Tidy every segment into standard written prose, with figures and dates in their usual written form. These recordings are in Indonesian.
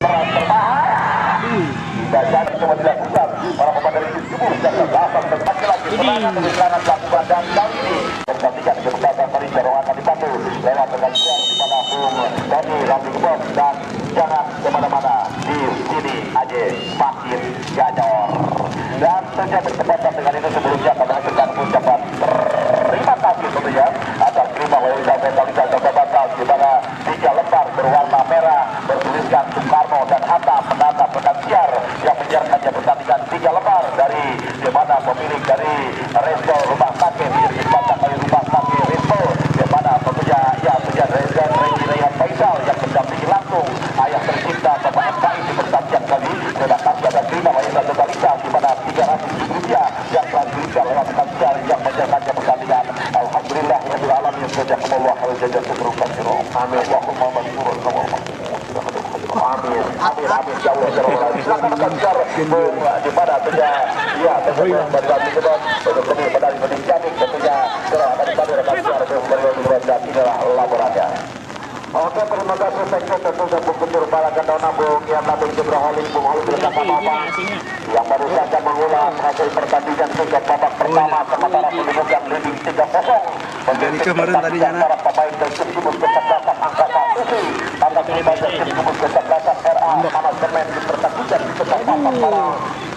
Tidak jadi cuma dilakukan para pemain dari Timur dan Selatan berpati lagi serangan kebesaran dilakukan dan kali ini pertandingan kesempatan Malaysia Roh akan dibantu lewat dengan siar di mana Tony Ramli Kebon dan jangan kemana-mana di sini aja makin gacor dan sejak berkesempatan dengan itu sebelumnya kami akan ucapan terima kasih tentunya atas terima wanita metalika Jakarta Batal di mana 3 lembar berwarna merah bertuliskan Soekarno dan Hatta penata penasiar yang menyiarkannya pertandingan 3 lembar dari di mana pemilik dari Resto Rumah Sakit menjadi batang dari Rumah Sakit Resto di mana tentunya ya punya Rezan Regi Rehan Faisal yang mendampingi langsung ayah tercinta Bapak MKI di pertandingan kali dengan harga dan terima wanita totalita di mana 300 rupiah yang telah diberikan lewat penasiar yang menyiarkannya pertandingan. Alhamdulillah ya bil alamin jazakumullah khairan jazakumullah khairan. Amin. Allahumma maghfurun amin. Amin amin ya Allah ya Rabbal alamin. Silakan penasiar di mana saja ya tentunya bagi kita untuk kami medali menjadi tentunya akan dibantu penasiar untuk dan inilah laporannya. Oke, terima kasih sekjen tentunya Bukujur Balagan Dauna Bung yang Nabi Jibraholi Bung Holi bersama Bapak yang baru saja mengulang hasil pertandingan sejak babak pertama sementara kedudukan leading 3-0 Dari kemarin tadi Jana para pemain dari Timur Kesebelasan Angkatan USI atas pemain dari Timur Kesebelasan RA manajemen di pertandingan kesempatan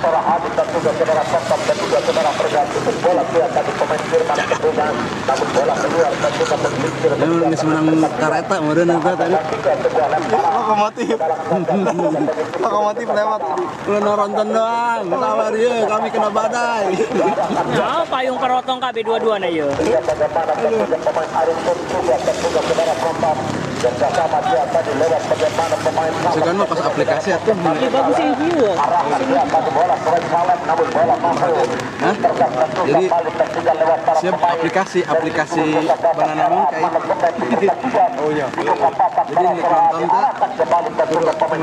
para hadir dan juga saudara Tonton dan juga saudara Perganti bola kelihatan di pemain Firman tentunya namun bola keluar dan juga berpikir menang kareta modern itu tadi lokomotif lewat lu nonton doang ketawa dia kami kena badai nah payung kerotong KB dua-dua na yuk bagaimana pemain Arif pun juga tentunya saudara Tonton dan bersama dia tadi lewat bagaimana pemain sekarang mah pas aplikasi atau ini bagus yang view arahkan dia pada bola selain salam namun bola mampu jadi siap aplikasi banana moon kayak oh iya jadi ini nonton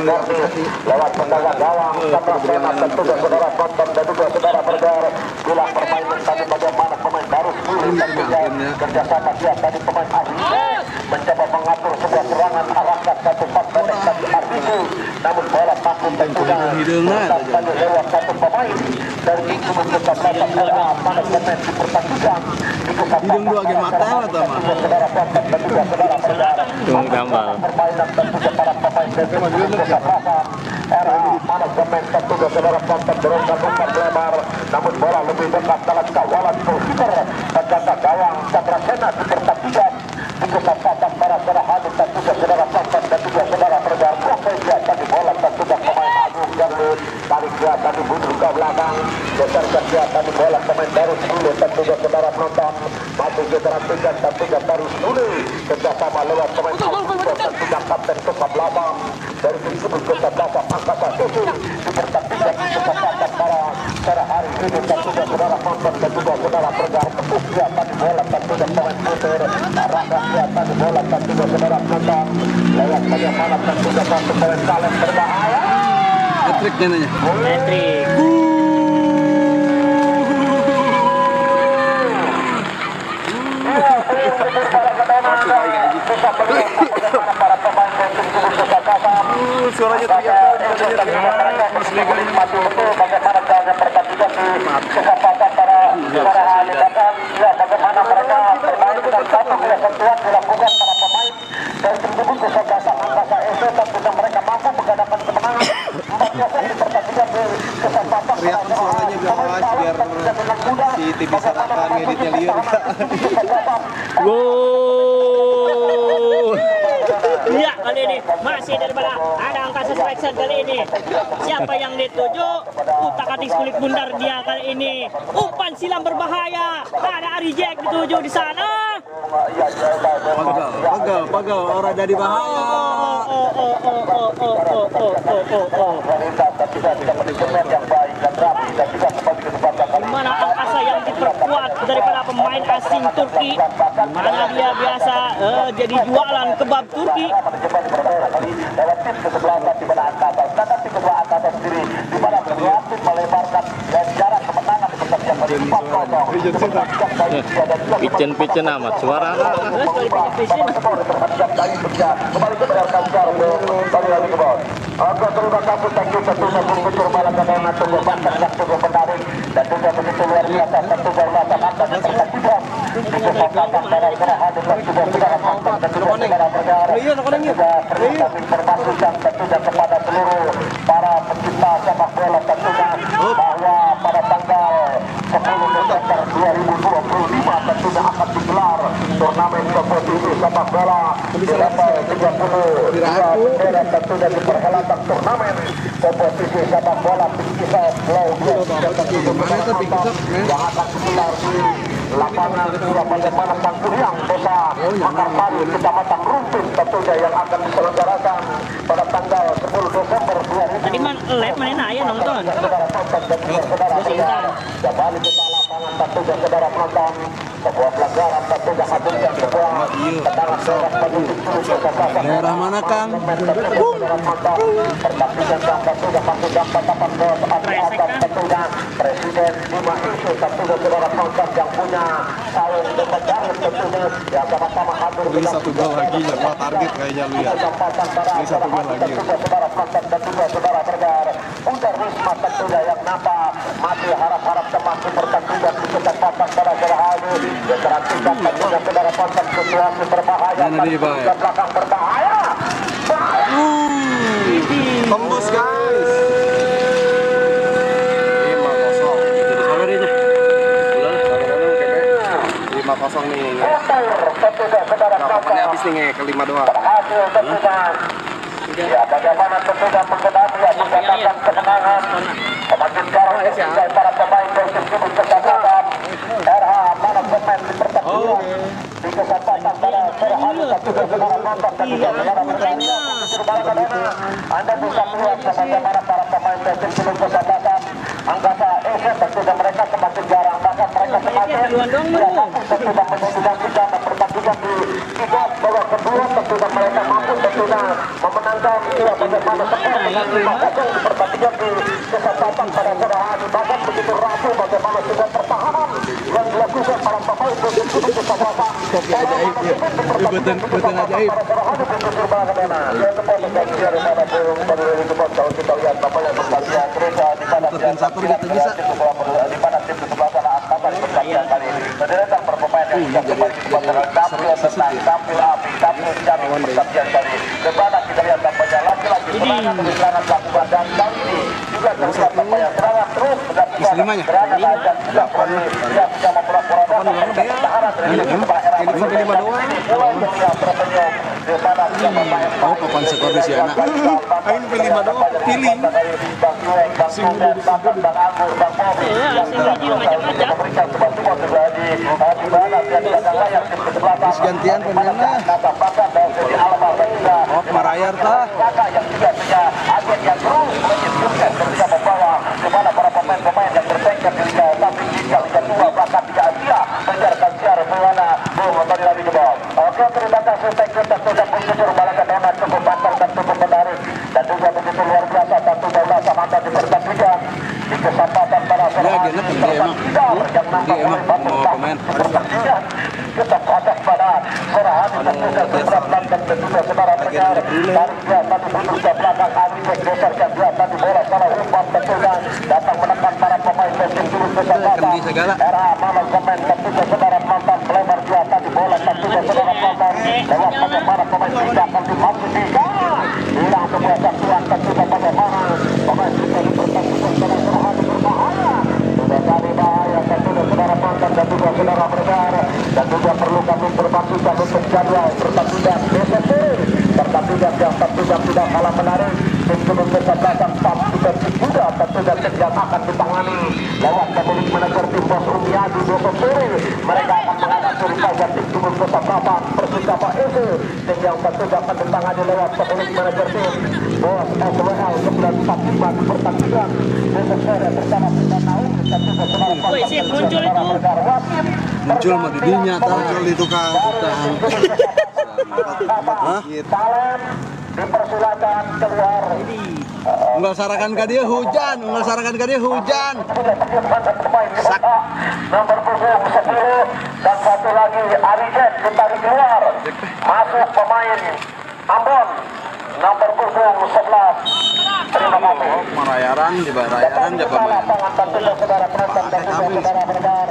lewat tendangan gawang sama tentunya saudara Tonton dan juga saudara Bergar bila permainan tadi bagaimana pemain baru kerjasama dia tadi pemain Arif mencoba mengatur sebuah serangan arahkan satu pas pendek tadi Arif namun bola mampu tentunya tadi lewat satu pemain dari Timur Kesebelasan RA manajemen di pertandingan hidung dua game mata atau mah saudara Tonton dan juga saudara Bergar gambal permainan tentunya para pemain dari Timur Kesebelasan RA manajemen tentunya saudara Tonton berongkar lebar namun bola lebih dekat dalam kawalan goalkeeper penjaga gawang Chandra Sena di pertandingan di kesempatan para saudara hadir dan juga saudara Tonton dan juga saudara Bergar profesi tadi bola tentunya pemain Agung Jambut tarik dia tadi mundur ke belakang geserkan dia tadi bola pemain baru dulu tentunya saudara penonton masih diperhatikan tentunya baru dulu kerjasama lewat pemain Agung tentunya kapten ke-8 dari Timur Kesebelasan Angkatan USI di pertandingan di kesempatan para hari ini tentunya saudara Tonton dan juga saudara Bergar tepuk dia tadi bola tentunya pemain putar arahkan dia tadi bola tentunya saudara penonton lewat bagaimana tentunya satu pemain talent berbahaya hat-trick nanya Patrick suaranya teriak bagaimana caranya pertandingan di kesempatan para hadirin ya bagaimana mereka bermain dengan satu kesatuan dilakukan para pemain dari Timur Kesebelasan Angkatan USI tentunya mereka mampu mengadakan kemenangan 4-0 di pertandingan di kesempatan teriak suaranya guys biar si TV Sarapan ngeditnya liar iya kali ini masih daripada ada angka selection kali ini siapa yang dituju utak atik kulit bundar dia kali ini umpan silam berbahaya ada Ari Jack dituju di sana pagal orang jadi bahaya mana angkasa yang diperkuat daripada pemain asing Turki mana dia biasa jadi jualan kebab Turki lewat tim kesebelasan di mana angkatan dan tim kedua angkatan sendiri di mana berlatih melebarkan dan jarak kemenangan di pertandingan Picen amat suara kembali ke Oke, terima kasih, thank you, tentunya Bungkucur Balagana, tunggu banteng dan tunggu penarik, dan juga begitu luar biasa, tentunya ulasan anda di pertandingan di kesempatan para gerahan dan juga saudara mantan dan juga saudara bergara, dan juga perlu kami informasikan tentunya kepada seluruh para pecinta sepak bola tentunya bahwa pada tanggal 10 Desember 2025 tentunya akan digelar turnamen kompetisi sepak bola di level 32 bendera tentunya diperhelatan turnamen kompetisi sepak bola Bingkisau Pulau yang akan digelar di lapangan Kabupaten Tangkuriang, Desa Makarsari, Kecamatan Rumpin tentunya yang akan diselenggarakan pada tanggal 10 Desember 2025. Tadi live mana ayah nonton. Kembali kita lapangan tentunya saudara penonton, sebuah pelajaran tentunya hadirkan sebuah tendangan seorang penutup Daerah mana, Kang? pertandingan yang tentunya masih dalam tatapan bos atas tentunya Presiden Bima Isu tentunya saudara penonton yang punya saung legendaris tentunya yang sama-sama hadir Ini satu gol lagi, nyepa target kayaknya lu ya. Ini satu gol lagi. saudara penonton dan juga saudara bergar Bundar Wisma tentunya yang nampak masih harap-harap semakin bertandingan di kesempatan pada hari ini yang terhentikan tentunya saudara penonton situasi berbahaya Mana dia, Bay? ke belakang berbahaya Tembus, guys. 5-0 nih. tentunya saudara Papannya habis nih ke 5 doang. hasil tentunya ya bagaimana tentunya mengenai ya dikatakan kemenangan semakin jarang dari para pemain Persib Kibus kesempatan RH manajemen di pertandingan di kesempatan pada sore hari tentunya saudara nonton dan juga saudara bertanya Anda bisa melihat bagaimana para pemain Persib Kibus kesempatan Anggota Asia tentunya mereka semakin jarang bahkan mereka semakin tentunya mendominasikan pertandingan di babak kedua tentunya mereka mampu tentunya memenangkan bagaimana skor dengan 5-0 di pertandingan di kesempatan pada sore hari bahkan begitu rapuh bagaimana juga pertahanan yang dilakukan para pemain Persib Kibus kesempatan Ikutan ajaib. Ikutan satu gitu bisa. Di mana tim sebelah sana akan pertandingan kali ini. Deretan berpemain yang sudah kembali tampil tenang, tampil api, tampil jari pertandingan kali ini. Di mana kita lihat tampaknya laki-laki serangan demi serangan dilakukan dan kali ini juga terlihat tampaknya serangan terus dilakukan. Serangan dan juga dia bisa mempura-pura pertahanan dari Ini 5 doang. Oh, papan skor di sana. Ini 5 doang, pilih. Terus gantian pemainnya. Oh, Marayar tah. Yang juga punya agen yang terus menyebutkan ketika membawa kepada para pemain-pemain yang bertengkar di Liga 1, Liga 2, bahkan Liga Asia menjarkan siar bagaimana kembali lagi ke bawah. Oke, terima kasih tentunya tentunya Bungkucur Balagana cukup banter dan cukup menarik dan juga begitu luar biasa tentunya ulasan anda di pertandingan di kesempatan para Ya, genep kan dia emang. yang nampak oleh Batu pemain. pertandingan kesempatan pada sore hari tentunya sebelah dan tentunya saudara pendengar dari dia tadi mundur ke belakang Arifek geserkan dia tadi bola salah umpan tentunya datang menekan para pemain Persib Kibus kesempatan era manajemen tentunya saudara penonton melebar dia tadi bola tentunya saudara penonton lewat bagaimana pemain tidak akan dimasuki hilang sebuah satuan tentunya bagaimana pemain kita di pertandingan pada sore hari berbahaya sudah kali bahaya tentunya saudara penonton dan juga saudara bergar dan juga perlu kami informasikan untuk jadwal pertandingan besok sore pertandingan yang tentunya tidak kalah menarik tim Kibus kesempatan juga juga tentunya yang akan ditangani lewat pemilik manajer tim Bos Rumiadi besok sore mereka akan menghadapi rival tim Kibus kesempatan Persikabo itu tim yang tentunya akan ditangani lewat pemilik manajer tim Bos SWL 945 di pertandingan besok sore bersama Pindah Naung tentunya saudara Woi, sip, muncul itu. Muncul mah di dinya tah. Muncul itu Kang. Hah? Talent dipersilakan keluar. Unggal sarakan ka dia hujan, unggal sarakan ka dia hujan. Sak. Nomor punggung 10 dan satu lagi Arijet ditarik keluar. Masuk pemain Ambon nomor punggung 11. Terima kasih. Merayaran di Barayaran ya pemain. Saudara penonton dan juga saudara pendengar.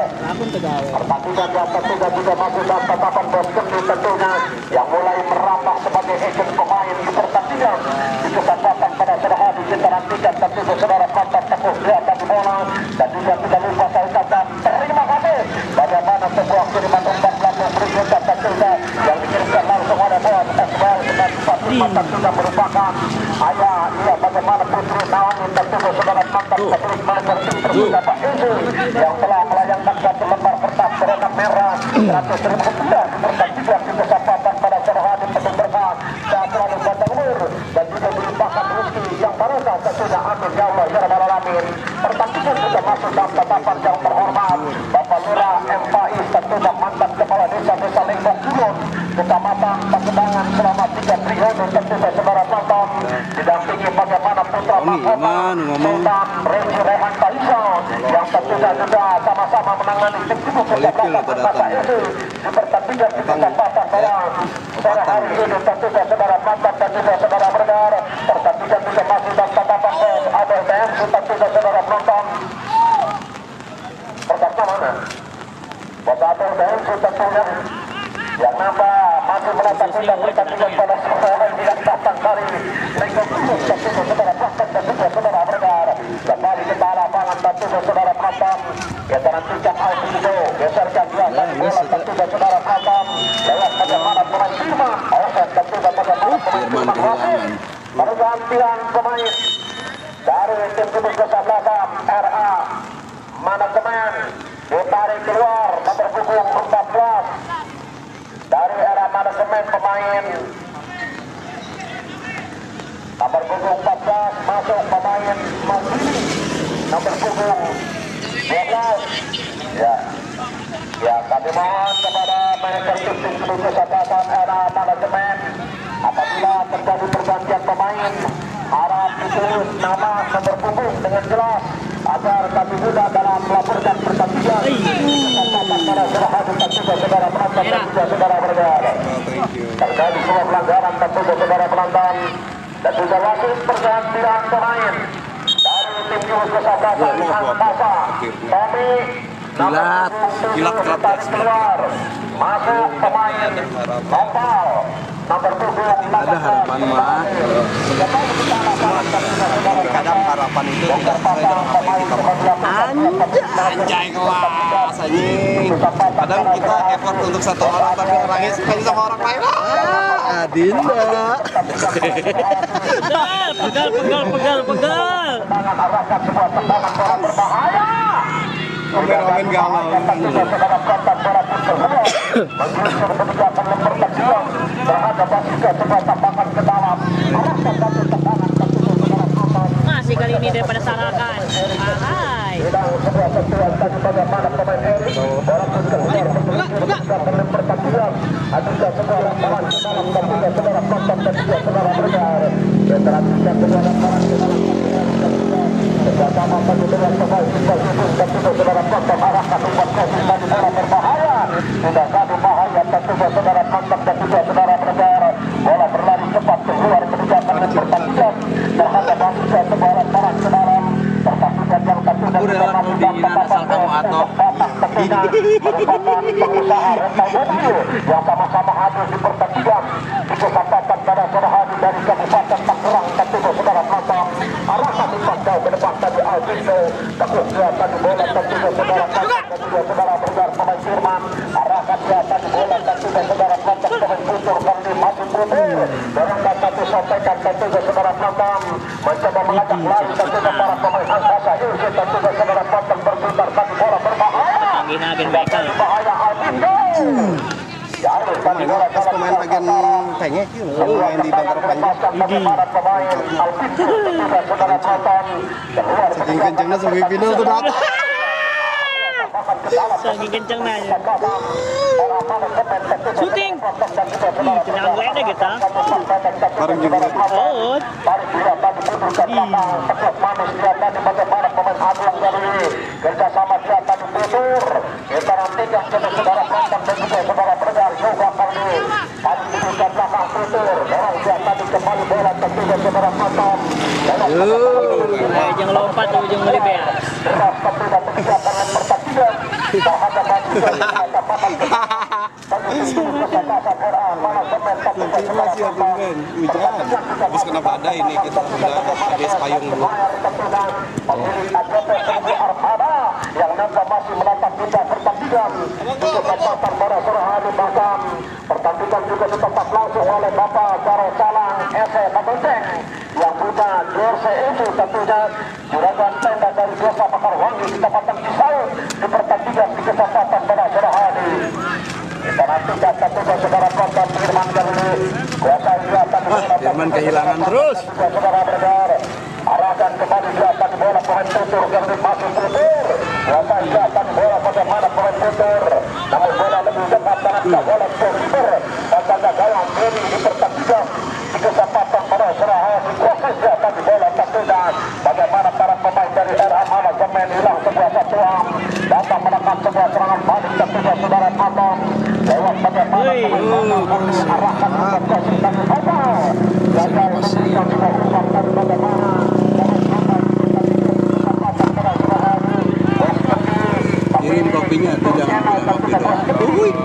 Pertandingan yang ketiga juga masih dalam tatapan bos kendi tentunya yang mulai merambah sebagai agent pemain di pertandingan. Di kesempatan pada sore hari kita nantikan tentunya saudara penonton tepuk di bola dan juga tidak lupa saya ucapkan terima kasih bagaimana sebuah kiriman umpan belakang berikutnya tentunya yang dikirimkan langsung oleh bos SWL dengan 4 sudah merupakan ayah ia bagaimana Putri Nawani tentunya saudara penonton terus manajer tim Pak Isu yang telah melayangkan satu lembar kertas berwarna merah 100.000 rupiah pertandingan di kesempatan pada sore hari penuh berkah dan selalu panjang umur dan juga dilimpahkan rezeki yang barokah tentunya amin ya Allah ya rabbal alamin. Pertandingan sudah masuk dalam tatapan yang terhormat Bapak Lurah M. Faiz tentunya mantan kepala desa Lengkong Kulon Kecamatan Pasedangan selama 3 periode tentunya saudara penonton didampingi bagaimana putra mahkota Sultan Regi Rehan Faisal yang tentunya juga sama-sama menangani tim tubuh kesebelasan bersama itu di pertandingan di kesempatan pada sore hari ini tentunya saudara penonton dan juga saudara pendengar. Pertandingan juga masih dalam tatapan bos Abel TMC tentunya saudara penonton. Pertama mana? Bos Abel TMC tentunya yang nambah masih menatap sidang pertandingan pada sore hari yang datang dari Lengkong Kulon tentunya saudara penonton dan juga saudara pendengar. Kembali ke lapangan tentunya saudara penonton. Kita nantikan Alvito geserkan dia dan bola tentunya saudara penonton. Lewat bagaimana pemain Firman. Offset tentunya bagaimana pemain Firman Rasid. Pergantian pemain dari tim tubuh kesebelasan RA manajemen ditarik keluar nomor punggung 14 dari RA manajemen pemain nomor punggung 14 masuk pemain Mandiri nomor punggung 12 ya kami mohon kepada manajer tim tubuh kesebelasan RA manajemen apabila terjadi pergantian pemain harap ditulis nama nomor punggung dengan jelas agar kami mudah dalam melaporkan pertandingan kesempatan pada sore hari tentunya saudara penonton dan juga saudara pendengar. Terjadi semua pelanggaran tentunya saudara penonton dan juga wasit pergantian pemain dari tim tubuh kesebelasan Angkasa Tommy Kilat keluar masuk pemain lokal nomor punggung ada harapan mah. Kadang harapan itu tidak sesuai dengan apa yang kita mau. Anjay kelas anjing. Kadang kita effort untuk satu orang tapi orangnya suka sama orang lain. Adinda. Pegal. arahkan sebuah tendangan bola berbahaya. Komen galau. Saudara kontak bola pun terbuat. Menjadi kebijakan memperkecil terhadap basika sebuah tambahan ke dalam. Arahkan satu tendangan tertutup saudara kontak. Masih kali ini daripada Sarakan. Ahai. Sedang sebuah sentuhan tadi bagaimana pemain Erik. Bola pun keluar kebijakan memperkecil. Ada sebuah lapangan ke dalam tentunya saudara kontak dan juga saudara bergar. Transikan sebuah lapangan ke dalam bersama penjualan pemain Sisal Susun dan juga saudara kontak arahkan umpan crossing tadi bola berbahaya. Tidak satu bahaya tentunya saudara kontak dan juga saudara bergar. Bola berlari cepat keluar kebijakan dan pertandingan terhadap basika sebuah lapangan ke dalam pertandingan yang tentunya juga masih dalam tatapan tentunya merupakan pengusaha rental mobil yang sama-sama hadir di pertandingan di kesempatan pada sore hari dari Kabupaten Tangerang tentunya saudara penonton. Arahkan umpan jauh ke depan tadi Alvito tekuk dia tadi bola tentunya saudara kontak dan juga saudara bergar pemain Firman. Arahkan dia tadi bola tentunya saudara kontak pemain Putur kali maju mundur. Dorongkan satu sampaikan tentunya saudara penonton. Mencoba mengajak lari tentunya para pemain Angkasa Ilse tentunya saudara kontak berputar tadi bola berbahaya. Agen Michael. Bahaya Alvito. Pas pemain bagian pengek itu main di Bantar Panjang. Saking kencengnya sampai final tuh datang. Saking kenceng nanya. Syuting. Tenang gue deh kita. Bareng juga. Oh. Kerjasama dia tadi Putur. Kita nantikan saudara kontak dan juga saudara bergar juga kali. Tadi dibuka belakang Putur. Orang dia tadi kembali bola saudara penonton. Jangan lompat tuh ujung mulut ya. Berat satu dan tiga karena pertandingan terhadap Nanti masih ada kan hujan. Habis kena badai ini kita udah habis payung dulu. Yang nampak masih menatap kita pertandingan untuk kesempatan para Surahadi bahkan pertandingan juga ditempat langsung oleh Bapak Jaro Salang Ese Babenteng yang punya jersey itu tentunya juragan tenda dari Desa Pakarwangi Kecamatan Cisaut di pertandingan di kesempatan para Surahadi. Kita nantikan tentunya saudara penonton Firman Garni kuasa Selatan Firman kehilangan terus. saudara bergar arahkan kembali Selatan bola pemain tutur Garni masih tutur kuasa Selatan bola bagaimana pemain tutur namun bola lebih dekat dengan bola tutur dan tanda gawang Beri di pertandingan di kesempatan pada Surahadi kuasa Selatan bola tentunya bagaimana para pemain dari RA Manajemen hilang sebuah satuan datang menekan sebuah serangan balik tentunya saudara penonton lewat bagaimana arahkan ke dan gagal memberikan juga umpan dari bagaimana Kirim kopinya tuh jangan bilang kopi doang.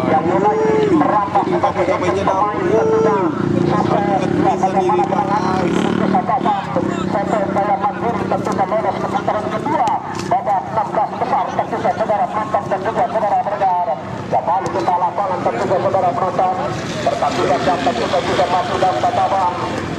yang mulai merambah Kirim kopi-kopinya dong. Bisa diri guys. sampai Jaya Mandiri tentunya lolos ke putaran kedua babak 16 besar tentunya saudara penonton dan juga saudara bergar. Kembali kita lapangan tentunya saudara penonton pertandingan yang tentunya juga masih dalam tatapan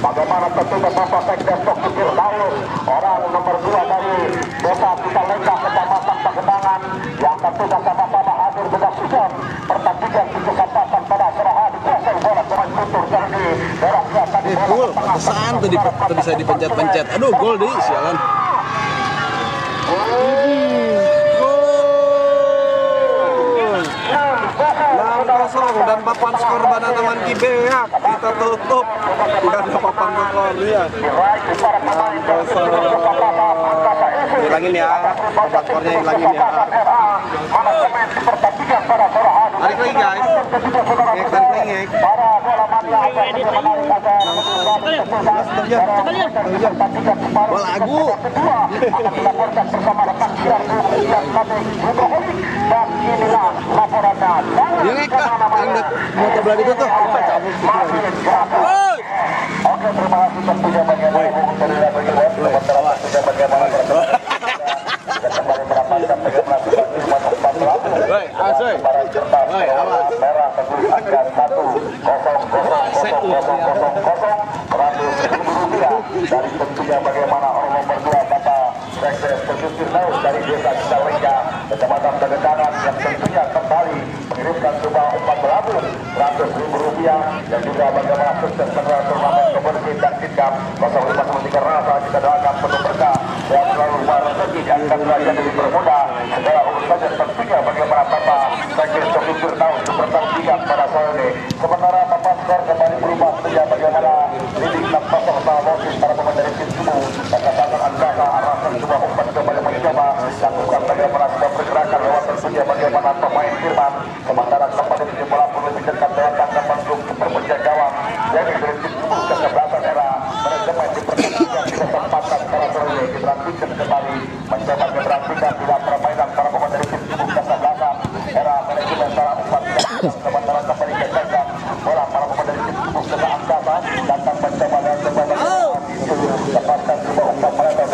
bagaimana tentunya Bapak Sekdes Dr. Firdaus orang nomor 2 dari Desa Cicalengka Kecamatan Pagedangan yang tentunya sama-sama hadir menyaksikan pertandingan di kesempatan pada Surahadi kuasai bola pemain tutur Garni dorong siapa di bola Gol, tengah pesan tuh bisa dipencet-pencet. Aduh, gol deh, sialan. Kosong dan papan skor Banataman Kibeak kita tutup nggak ada papan skor ya. Hilangin ya, papan skornya hilangin ya. Tarik lagi guys, tarik lagi. Wah lagu. Yang motor belah itu tuh. Oke, terima kasih tentunya bagaimana sudah bagaimana kembali mendapatkan bagaimana para kertas merah teguh angka 100.000 dari tentunya bagaimana orang nomor 2 Bapak Sekdes Dr. Firdaus dari Desa Cicalengka Kecamatan Pagedangan yang tentunya kembali mengirimkan sebuah umpan berabur Rp100.000 dan juga bagaimana sukses menerima turnamen kebersihan dan tingkap 0593 rasa kita doakan penuh berkah dan selalu rezeki dan keluarga dari bermuda segala urusannya tentunya bagaimana Bapak Sekdes Dr. Firdaus bertandingan pada sore ini sementara papan skor kembali berubah saja bagaimana leading 6-0 Salmosis para pemain dari tim Sumu dan katakan angkasa arahkan sebuah umpan kembali mencoba lakukan bagaimana sebuah pergerakan lewat tentunya bagaimana pemain Firman sementara kembali di bola pun lebih dekat lewat tangkapan untuk berpenjag gawang jadi dari tim Sumu kesebelasan era manajemen di pertandingan di kesempatan para sore ini diperhatikan kembali mencoba diperhatikan tidak permainan para pemain dari tim Sumu kesebelasan era manajemen para umpan sementara kembali kesehatan bola para pemain dari tim Sumu ke angkasa datang mencoba dan coba lepaskan sebuah umpan mereka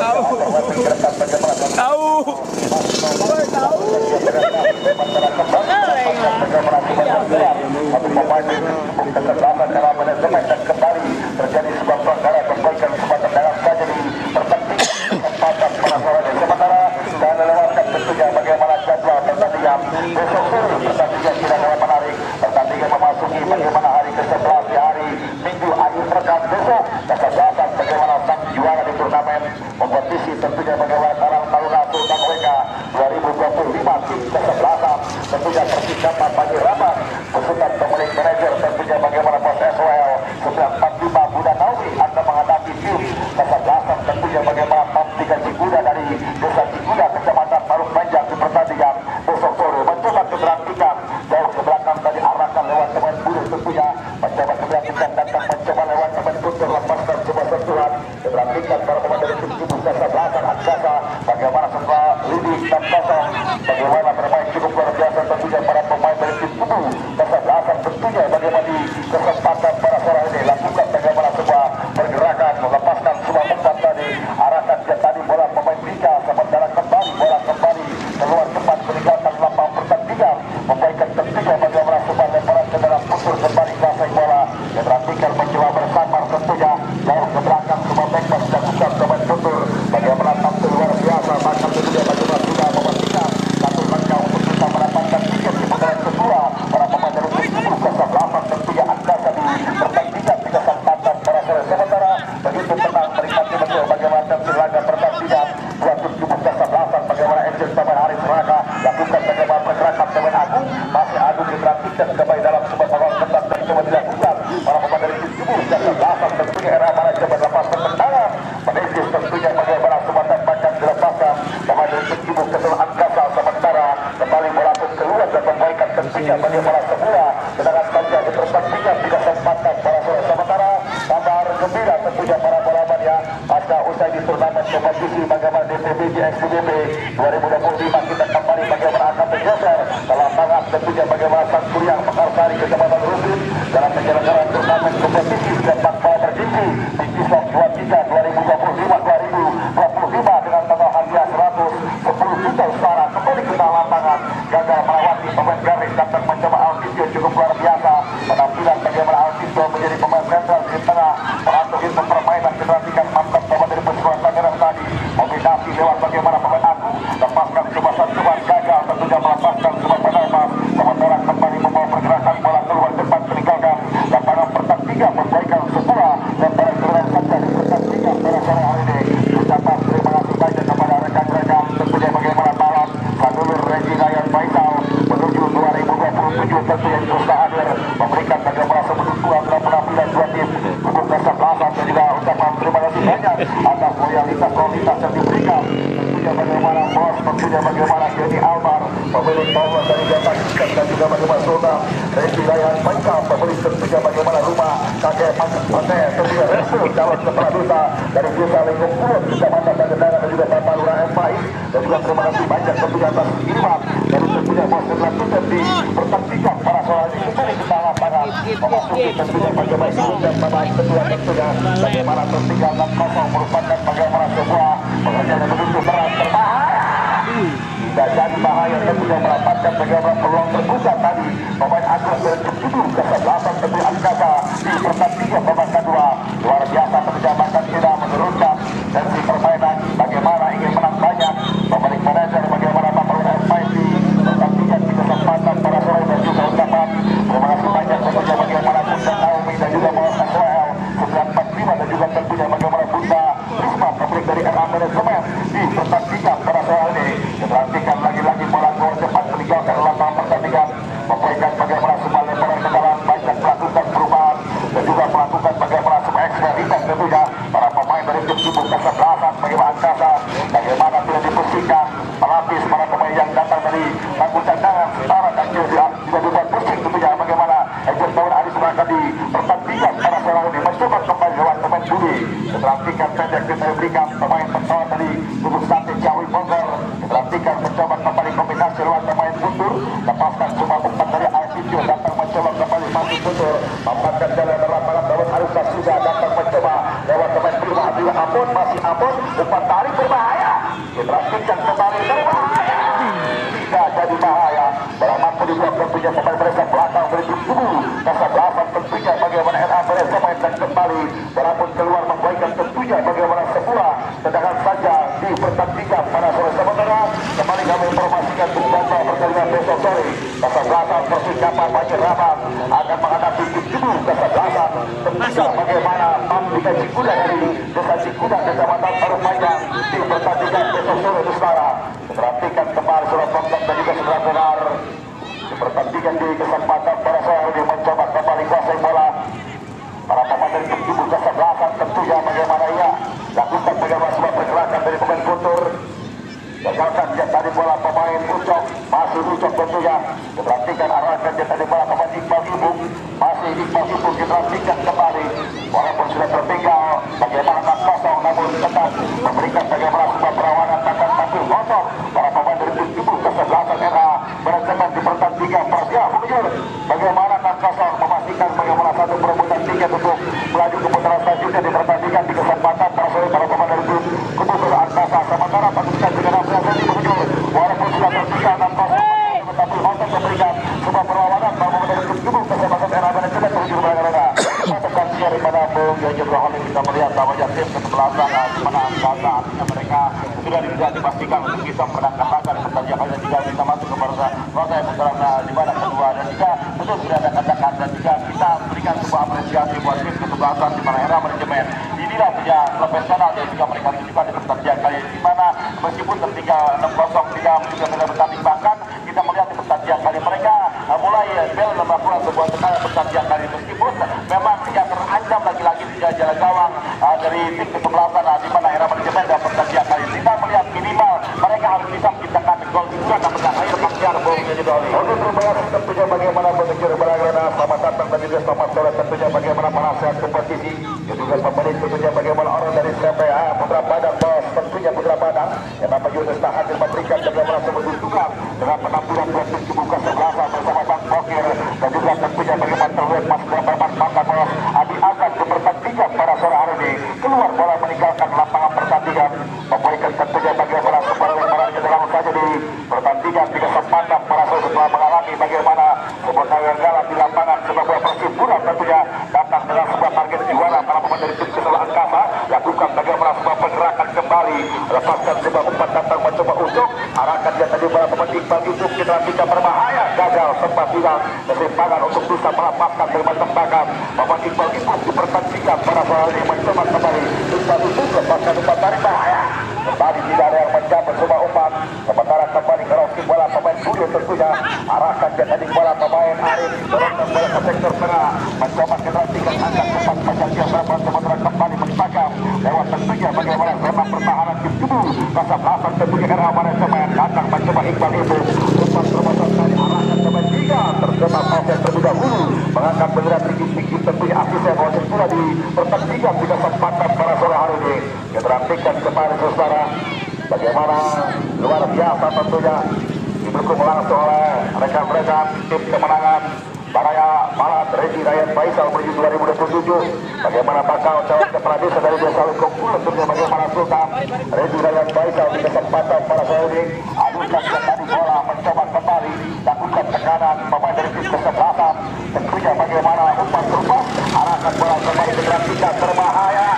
bergerak bagaimana kembali terjadi sebuah pelanggaran memberikan kesempatan dalam saja di pertandingan kesempatan penasaran sementara dan lewatkan tentunya bagaimana jadwal pertandingan besok sore pertandingan tidak dapat menarik pertandingan memasuki bagaimana hari ke-11 di hari Minggu akhir pekan besok kesebelasan bagaimana sang juara di turnamen kompetisi tentunya bagaimana Karang Taruna Sultan WK 2025 tim kesebelasan tentunya persiapan bagi Rabat besutan pemilik manajer tentunya bagaimana Bos SWL 945 Buda Naumi Anda menghadapi tim kesebelasan tentunya bagaimana Top 3 Cikuda dari Desa Cikuda Kecamatan Parung Panjang di pertandingan besok sore mencoba keberangkitan jauh ke belakang tadi arahkan lewat pemain buruh tentunya mencoba keberangkitan datang mencoba lewat pemain tutur lepaskan sebuah sentuhan bagaimana bermain cukup luar biasa tentunya para pemain dari tim tubuh kesebelasan tentunya bagaimana di kesempatan para sore ini lakukan bagaimana sebuah pergerakan melepaskan semua umpan tadi arahkan ke tadi bola pemain Bika sementara kembali bola kembali keluar cepat meninggalkan lapang pertandingan memberikan tentunya bagaimana sebuah lemparan ke dalam putur kembali kuasai bola dan perhatikan mencoba bersamar tentunya jauh ke belakang semua backup dan bukan pemain putur bagaimana tampil luar biasa bahkan tentunya bagaimana sudah memastikan satu langkah untuk bisa mendapatkan tiket di putaran kedua para pemain dari tim tubuh kesebelasan tentunya anda tadi pertandingan di kesempatan para sore sementara begitu tenang menikmati betul bagaimana tampil laga pertandingan dua tim tubuh kesebelasan bagaimana Angel pemain Haris Raka lakukan bagaimana pergerakan pemain Agung masih Agung diperhatikan kembali dalam sebuah peluang ketat dan coba dilakukan para pemain dari tim tubuh kesebelasan tentunya era mana coba lepaskan tendangan menegis tentunya bagaimana semua tembakan dilepaskan pemain dari tim tubuh ketul angkasa sementara kembali bola pun keluar dan memberikan tentunya bagaimana semua sedangkan saja di pertandingan di kesempatan para sore sementara kabar gembira tentunya para balapan ya pasca usai di turnamen kompetisi bagaimana DPBJ XBB 2025 kita kembali bagaimana akan bergeser dalam tangan tentunya bagaimana sang kuliah Mekarsari Kecamatan Rumpin dalam penyelenggaraan turnamen kompetisi sepak bola bergengsi di Kisok 2025 dengan total hadiah 110 juta setara kembali ke dalam lapangan gagal melewati pemain garis datang mencoba Alvito cukup luar biasa penampilan bagaimana Alvito menjadi pemain sentral di tengah merantau ritme permainan diperhatikan mantap pemain dari Persekutuan Tangerang tadi kombinasi lewat bagaimana pemain Agung lepaskan coba gagal tentunya melepaskan coba penalpas sementara kembali membawa pergerakan bola keluar cepat meninggalkan lapangan pertandingan memberikan sebuah lemparan keluar saja di pertandingan pada sore hari ini ucapan terima kasih banyak kepada rekan-rekan tentunya bagaimana balap Sadulur Regi Ryan Faisal menuju 2027 tentunya juga hadir memberikan bagaimana sebuah penampilan dua tim untuk kesebelasan dan juga ucapan terima kasih banyak atas loyalitas yang diberikan tentunya bagaimana bos tentunya bagaimana Jenny Albar pemilik tower dari Jawa dan juga bagaimana Sultan Regi Ryan Faisal pemilik tentunya bagaimana rumah kakek Pantai tentunya Restu calon kepala desa dari desa Lingkung Pulut Kecamatan Tangerang dan juga Bapak Lurah MPI dan juga terima kasih banyak tentunya atas kiriman dari tentunya bos dilakukan di pertandingan para soal ini kembali ke dalam lapangan memasuki tentunya bagaimana dan pemain kedua tentunya bagaimana tertinggal 6-0 merupakan bagaimana sebuah pekerjaan yang begitu berat berbahaya tidak jadi bahaya tentunya mendapatkan bagaimana peluang terbuka tadi pemain Agus dari tujuh kesebelasan tentunya angkasa di pertandingan babak kedua luar biasa terjamakan tidak menurunkan tensi permainan bagaimana ingin menang banyak pemilik manajer bagaimana Bapak Lurah MPI pertandingan di kesempatan para sore dan juga ucapan terima kasih banyak tentunya bagaimana Bunda Naomi dan juga Bapak Samuel 945 dan juga tentunya bagaimana Bunda Risma pemilik dari RA Manajemen di pertandingan pada sore ini diperhatikan lagi-lagi bola keluar cepat meninggalkan lapangan pertandingan memberikan bagaimana sebuah lemparan ke dalam banyak melakukan perubahan dan juga melakukan bagaimana sebuah eksperimen tentunya para pemain dari tim tubuh kesebelasan bagaimana angkasa bagaimana tidak dibersihkan melapis para pemain yang datang dari tanggung cadangan setara dan juga dibuat bersih tentunya bagaimana Angel Tahun Aris Raka di pertandingan pada sore ini mencoba kembali lewat pemain Budi diperhatikan pendek diberikan pemain pesawat dari tubuh Sate Jawi Bogor diperhatikan mencoba kembali kombinasi lewat pemain Guntur lepaskan semua umpan dari Alvito datang mencoba kembali masuk Guntur memanfaatkan jalan lapangan Daud Arisa sudah datang mencoba lewat pemain Prima juga Ampun masih Ampun umpan tarik berbahaya diperhatikan kembali berbahaya tidak jadi bahaya mampu dibuat tentunya pemain mereka belakang dari tim tubuh kesebelasan tentunya bagaimana RA mereka mainkan kembali walaupun keluar memberikan tentunya bagaimana sebuah tendangan saja di pertandingan pada sore sementara kembali kami informasikan beberapa pertandingan besok sore kesebelasan persiapan Banjir Rabang akan menghadapi tim tubuh kesebelasan tentunya bagaimana mampu dikaji kuda dari desa Cikuda Kecamatan Parung Panjang di pertandingan besok sore di Selara perhatikan kembali surat kontak dan juga surat benar pertandingan di kesempatan para sore ini mencoba kembali kuasai bola para pemain dari tim tubuh kesebelasan tentunya bagaimana ia lakukan bagaimana sebuah pergerakan dari pemain Guntur gagalkan dia tadi bola pemain Ucok masih Ucok tentunya diperhatikan arahkan dia tadi bola pemain Iqbal Ibung masih Iqbal Ibung diperhatikan kembali walaupun sudah tertinggal bagaimana tak kosong namun tetap memberikan bagaimana sebuah perlawanan takkan tampil kosong para pemain dari tim tubuh kesebelasan bertiket untuk melaju ke putaran selanjutnya di pertandingan di kesempatan para pemain dari tim kubu angkasa. Sementara pasukan dengan Afrika menuju walaupun sudah tertinggal 6-0 tetapi untuk memberikan sebuah perlawanan para pemain dari tim kubu kesempatan era manajemen menuju ke belakang. Tekan siari pada Bung Yoyo Rohani kita melihat bahwa tim kesebelasan di mana angkasa artinya mereka sudah tidak dipastikan untuk bisa menangkan laga di pertandingan dan juga bisa masuk ke fase putaran di mana kedua dan juga tentu sudah ada katakan dan juga kita berikan sebuah apresiasi buat tim kesebelasan di mana era manajemen inilah saja profesional dan juga mereka tunjukkan di pertandingan kali ini di mana meskipun tertinggal 6-0 tidak juga bisa bertanding bahkan kita melihat di pertandingan kali mereka mulai melakukan sebuah tekanan pertandingan kali meskipun memang tidak terancam lagi-lagi di jalan gawang dari tim kesebelasan di mana era manajemen dan pertandingan kali ini kita melihat minimal mereka harus bisa menciptakan gol juga dan akhir Bakhtiar Bung Yoyo Rohani. Untuk terima kasih tentunya bagaimana berpikir beragama selamat datang dan juga selamat sore tentunya bagaimana penasehat kompetisi dan juga pemilik tentunya bagaimana orang dari CPA Putra Padang bos tentunya Putra Padang yang namanya Yunus Tahadir memberikan bagaimana sebuah dukungan dengan penampilan dua tim kubu kesebelasan bersama Bang Bokir dan juga tentunya bagaimana terlihat Mas Berman Mata Bos Adi Akan di pertandingan pada sore hari ini keluar bola meninggalkan lapangan pertandingan memberikan tentunya bagaimana sebuah lemparan ke dalam saja di pertandingan di kesempatan para sore setelah mengalami bagaimana sebuah kegagalan di lapangan sebuah persimpulan tentunya datang dengan sebuah target juara para pemain dari tim kesebelasan angkasa lakukan bagaimana sebuah pergerakan kembali lepaskan sebuah umpan datang mencoba untuk arahkan dia tadi para pemain Iqbal itu kita nantikan berbahaya gagal sempat hilang kesimpangan untuk bisa melepaskan dengan tembakan pemain Iqbal itu di pertandingan para pemain yang mencoba kembali Iqbal itu lepaskan umpan dari bahaya kembali tidak ada yang menjabat semua umpan sementara kembali ke rocky bola pemain Suryo tentunya arahkan dia tadi bola pemain Arif dorongkan bola ke sektor tengah mencoba ketertikan angkat cepat macam dia berapa sementara kembali mentakam lewat tentunya bagaimana memang pertahanan tim kubu kesebelasan tentunya era manajemen datang mencoba Iqbal itu umpan terbesar kali arahkan pemain tiga terjebak offset terlebih dahulu mengangkat bendera tinggi-tinggi tentunya asisten wasit pula di pertandingan di kesempatan pada sore hari ini ketertikan kembali saudara bagaimana luar biasa tentunya didukung langsung oleh rekan-rekan tim kemenangan Baraya Barat Redi Ryan Faisal menuju 2027 bagaimana bakal calon kepala desa dari desa Lukungkul tentunya bagaimana Sultan Redi Ryan Faisal di kesempatan para sore ini adukan kembali bola mencoba kembali lakukan tekanan pemain dari tim kesebelasan tentunya bagaimana umpan terus arahkan bola kembali ke dalam tiga berbahaya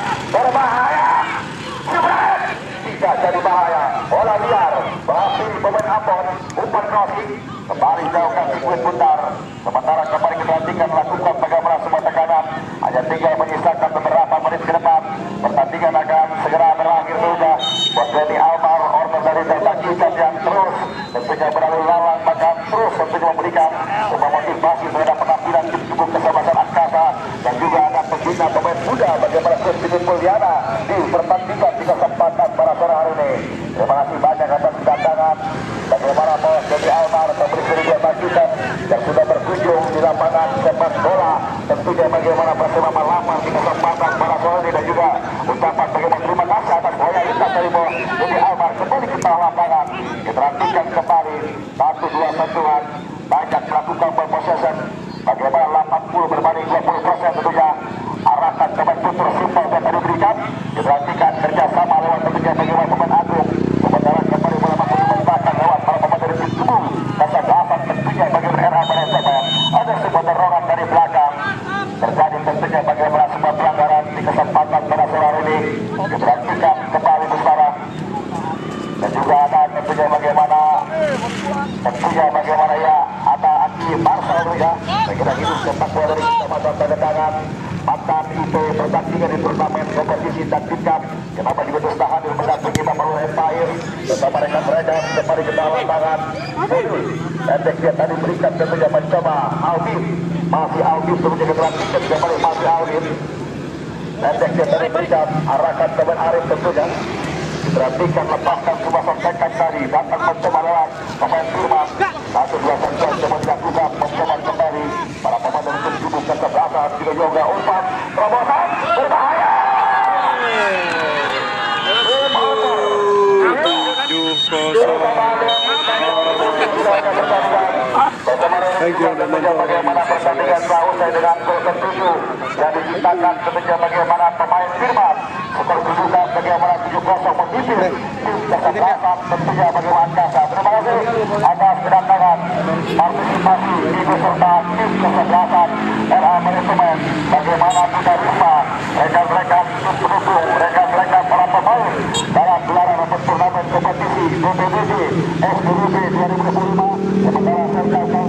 tidak jadi bahaya bola liar berhasil pemain Ambon umpan crossing kembali jauhkan sirkuit putar sementara kembali kita lakukan bagaimana semua tekanan hanya tinggal menyisakan beberapa menit ke depan pertandingan akan segera berakhir juga buat Denny Almar order dari terbagikan yang terus tentunya berlalu lalang maka terus tentunya memberikan sebuah motivasi terhadap penampilan tim kubu kesebelasan angkasa dan juga ada pembina pemain muda bagaimana Christine Mulyana di pertandingan di kesempatan pada sore hari ini. Terima kasih banyak atas kedatangan bagaimana bos Denny Almar memberi kerugian bagikan yang sudah berkunjung di lapangan sepak bola tentunya bagaimana bersama lamar di kesempatan para sore ini dan juga ucapan bagaimana terima kasih atas bola lintas dari bos Denny Almar kembali ke tengah lapangan diperhatikan kembali 1-2 sentuhan banyak melakukan possession bagaimana 80 berbanding 20% tentunya arahkan pemain putra simpel yang tadi diberikan diperhatikan kerjasama lewat tentunya bagaimana pemain Agung sementara kembali bola mampu dimentahkan lewat para pemain dari tim kubu kesebelasan tentunya bagaimana era manajemen ada sebuah dorongan dari belakang terjadi tentunya bagaimana sebuah pelanggaran di kesempatan pada sore hari ini diperhatikan kembali bersama dan juga ada tentunya bagaimana ya ada Andi Marcel ya saya hidup sepak bola dari kecamatan Tangerang mantan IT pertandingan di turnamen kompetisi dan tingkat kenapa juga terus tahan mendampingi Bapak Empire bersama mereka kembali ke dalam lapangan pendek dia tadi berikan tentunya mencoba Alvin masih Alvin tentunya keterangkan kembali masih Alvin pendek dia tadi berikan arahkan teman Arif tentunya perhatikan lepaskan sebuah sontekan tadi datang mencoba lewat pemain Firman 1-2 sentuhan coba dilakukan mencoba kembali para pemain dari tim kubu kesebelasan juga yoga umpan terobosan berbahaya Thank you udah nonton. Bagaimana pertandingan selesai dengan gol ke-7 dan diciptakan tentunya bagaimana pemain Firman skor kedudukan bagaimana 7-0 memimpin tim kesebelasan tentunya bagaimana Angkasa. Terima kasih atas kedatangan partisipasi di peserta tim kesebelasan RA Manajemen. Bagaimana kita lupa rekan-rekan tim pendukung, rekan-rekan para pemain dalam gelaran atau turnamen kompetisi BPBD SBB 2025 sementara serta